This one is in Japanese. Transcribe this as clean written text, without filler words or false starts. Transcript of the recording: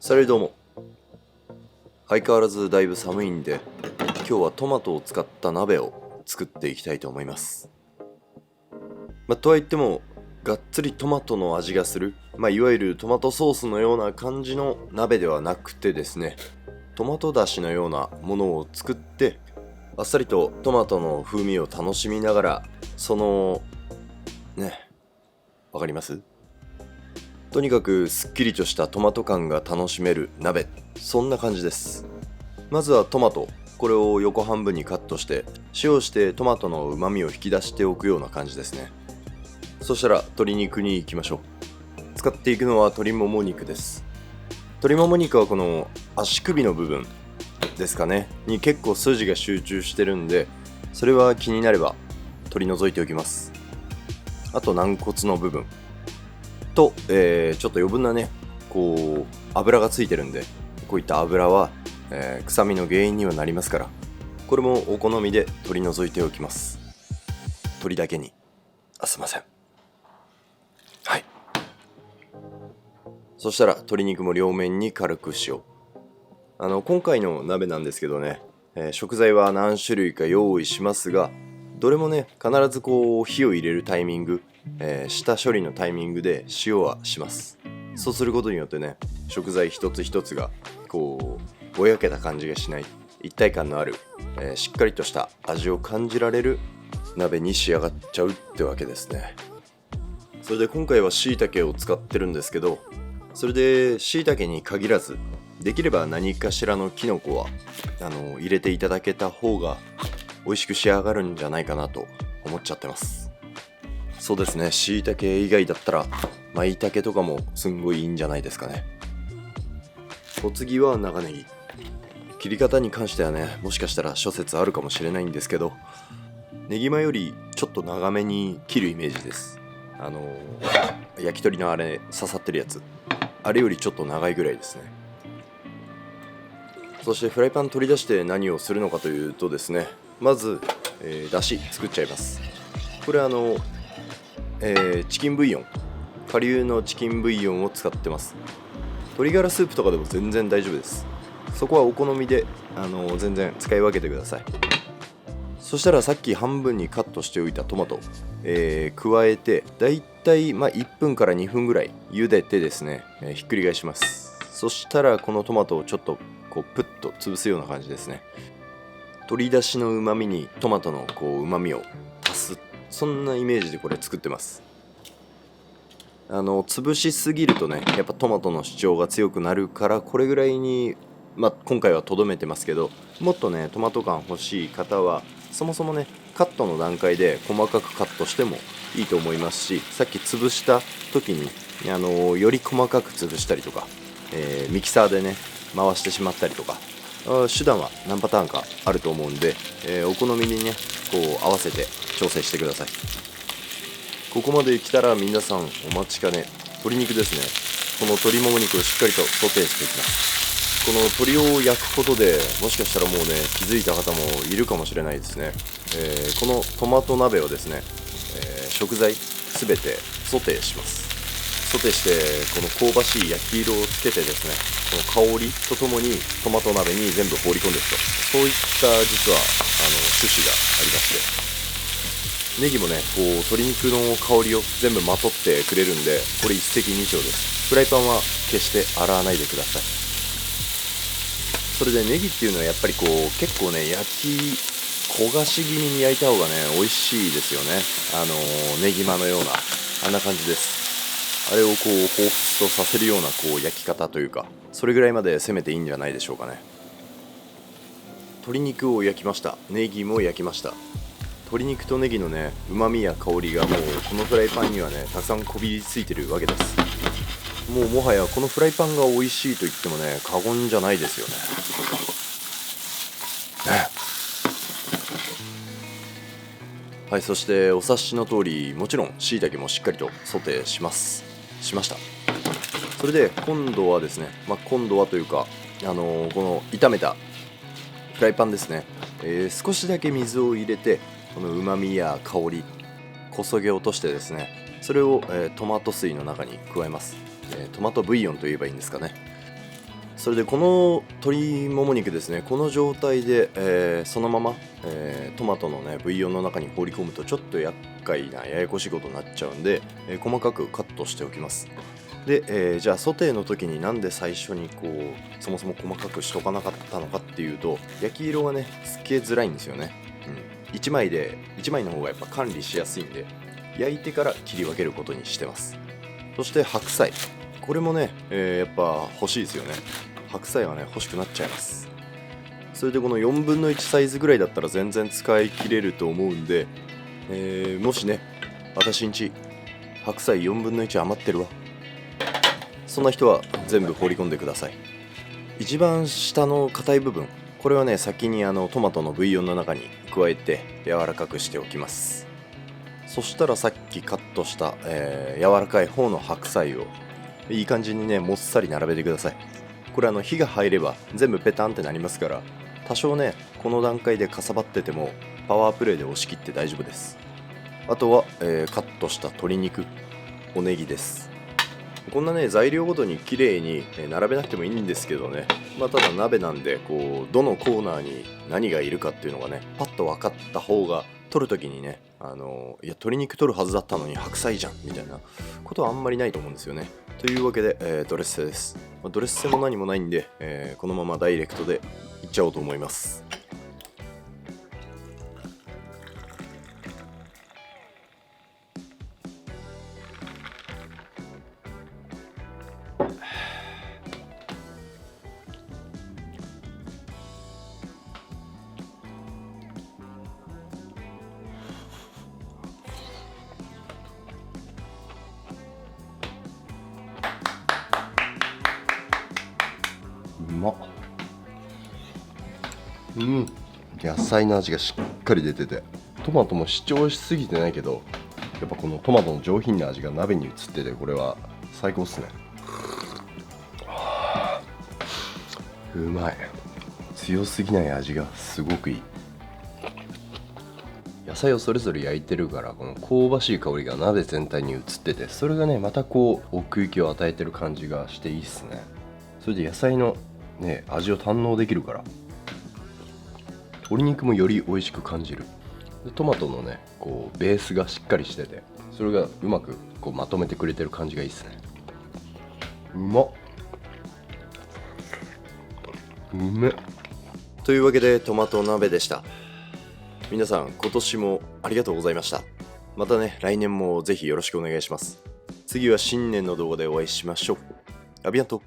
それどうも。相変わらずだいぶ寒いんで、今日はトマトを使った鍋を作っていきたいと思います。とはいってもがっつりトマトの味がする、いわゆるトマトソースのような感じの鍋ではなくてですね、トマトだしのようなものを作って、あっさりとトマトの風味を楽しみながら、わかります？とにかくすっきりとしたトマト感が楽しめる鍋、そんな感じです。まずはトマト、これを横半分にカットして塩してトマトの旨味を引き出しておくような感じですね。そしたら鶏肉に行きましょう。使っていくのは鶏もも肉です。鶏もも肉はこの足首の部分ですかねに結構筋が集中してるんで、それは気になれば取り除いておきます。あと軟骨の部分と、ちょっと余分なね油がついてるんで、こういった油は、臭みの原因にはなりますから、これもお好みで取り除いておきます。鶏だけに。すいません。はい。そしたら鶏肉も両面に軽く塩。今回の鍋なんですけどね、食材は何種類か用意しますが、どれもね必ず火を入れるタイミング、下処理のタイミングで塩はします。そうすることによってね、食材一つ一つがぼやけた感じがしない、一体感のある、しっかりとした味を感じられる鍋に仕上がっちゃうってわけですね。それで今回は椎茸を使ってるんですけど、それで椎茸に限らずできれば何かしらのキノコは入れていただけた方が美味しく仕上がるんじゃないかなと思っちゃってます。そうですね、椎茸以外だったら舞茸とかもすんごいいいんじゃないですかね。お次は長ネギ。切り方に関してはね、もしかしたら諸説あるかもしれないんですけど、ネギマよりちょっと長めに切るイメージです。焼き鳥のあれ刺さってるやつ、あれよりちょっと長いぐらいですね。そしてフライパン取り出して何をするのかというとですね、まず、だし作っちゃいます。これチキンブイヨン、顆粒のチキンブイヨンを使ってます。鶏ガラスープとかでも全然大丈夫です。そこはお好みで全然使い分けてください。そしたらさっき半分にカットしておいたトマト、加えてだいたい1分から2分ぐらい茹でてですね、ひっくり返します。そしたらこのトマトをちょっとプッと潰すような感じですね。鶏だしのうまみにトマトのうまみを足す、そんなイメージでこれ作ってます。潰しすぎるとねやっぱトマトの主張が強くなるから、これぐらいに今回はとどめてますけど、もっとねトマト感欲しい方はそもそもねカットの段階で細かくカットしてもいいと思いますし、さっき潰した時により細かく潰したりとか、ミキサーでね回してしまったりとか、手段は何パターンかあると思うんで、お好みにね合わせて調整してください。ここまで来たら皆さんお待ちかね、鶏肉ですね。この鶏もも肉をしっかりとソテーしていきます。この鶏を焼くことでもしかしたらもうね気づいた方もいるかもしれないですね。このトマト鍋をですね、食材すべてソテーします。ソテーしてこの香ばしい焼き色をつけてですね、この香りとともにトマト鍋に全部放り込んでいくと、そういった実は趣旨がありまして、ネギもね鶏肉の香りを全部まとってくれるんで、これ一石二鳥です。フライパンは決して洗わないでください。それでネギっていうのはやっぱり結構ね焦がし気味に焼いた方がね美味しいですよね。ネギマのようなあんな感じです。あれを彷彿とさせるような焼き方というか、それぐらいまで攻めていいんじゃないでしょうかね。鶏肉を焼きました。ネギも焼きました。鶏肉とネギのね旨味や香りがもうこのフライパンにはねたくさんこびりついてるわけです。もはやこのフライパンが美味しいと言ってもね過言じゃないですよね。はい、そしてお察しの通り、もちろん椎茸もしっかりとソテーしました。それで今度はですね、今度はというかこの炒めたフライパンですね、少しだけ水を入れて、この旨味や香りこそげ落としてですね、それを、トマト水の中に加えます。トマトブイヨンと言えばいいんですかね。それでこの鶏もも肉ですね、この状態で、そのまま、トマトのねブイヨンの中に放り込むとちょっと厄介なややこしいことになっちゃうんで、細かくカットしておきます。で、じゃあソテーの時になんで最初にこうそもそも細かくしとかなかったのかっていうと、焼き色がねつけづらいんですよね。1枚の方がやっぱ管理しやすいんで、焼いてから切り分けることにしてます。そして白菜、これもね、やっぱ欲しいですよね。白菜はね欲しくなっちゃいます。それでこの4分の1サイズぐらいだったら全然使い切れると思うんで、もしね私んち白菜4分の1余ってるわ、そんな人は全部放り込んでください。一番下の硬い部分、これはね先にトマトのブイヨンの中に加えて柔らかくしておきます。そしたらさっきカットした、柔らかい方の白菜をいい感じにねもっさり並べてください。これ火が入れば全部ペタンってなりますから、多少ねこの段階でかさばっててもパワープレイで押し切って大丈夫です。あとは、カットした鶏肉、おネギです。こんなね材料ごとに綺麗に並べなくてもいいんですけどね、ただ鍋なんでこうどのコーナーに何がいるかっていうのがねパッと分かった方が取るときにね、いや鶏肉取るはずだったのに白菜じゃんみたいなことはあんまりないと思うんですよね。というわけで、ドレッセです。ドレッセも何もないんで、このままダイレクトでいっちゃおうと思います。うまっ。野菜の味がしっかり出てて、トマトも主張しすぎてないけど、やっぱこのトマトの上品な味が鍋に移ってて、これは最高っすね。うまい。強すぎない味がすごくいい。野菜をそれぞれ焼いてるから、この香ばしい香りが鍋全体に移ってて、それがねまたこう奥行きを与えてる感じがしていいっすね。それで野菜のね味を堪能できるから、鶏肉もより美味しく感じる。でトマトのねこうベースがしっかりしてて、それがうまくこうまとめてくれてる感じがいいっすね。うまっ。うめっ。というわけでトマト鍋でした。皆さん今年もありがとうございました。またね来年もぜひよろしくお願いします。次は新年の動画でお会いしましょう。アビアント。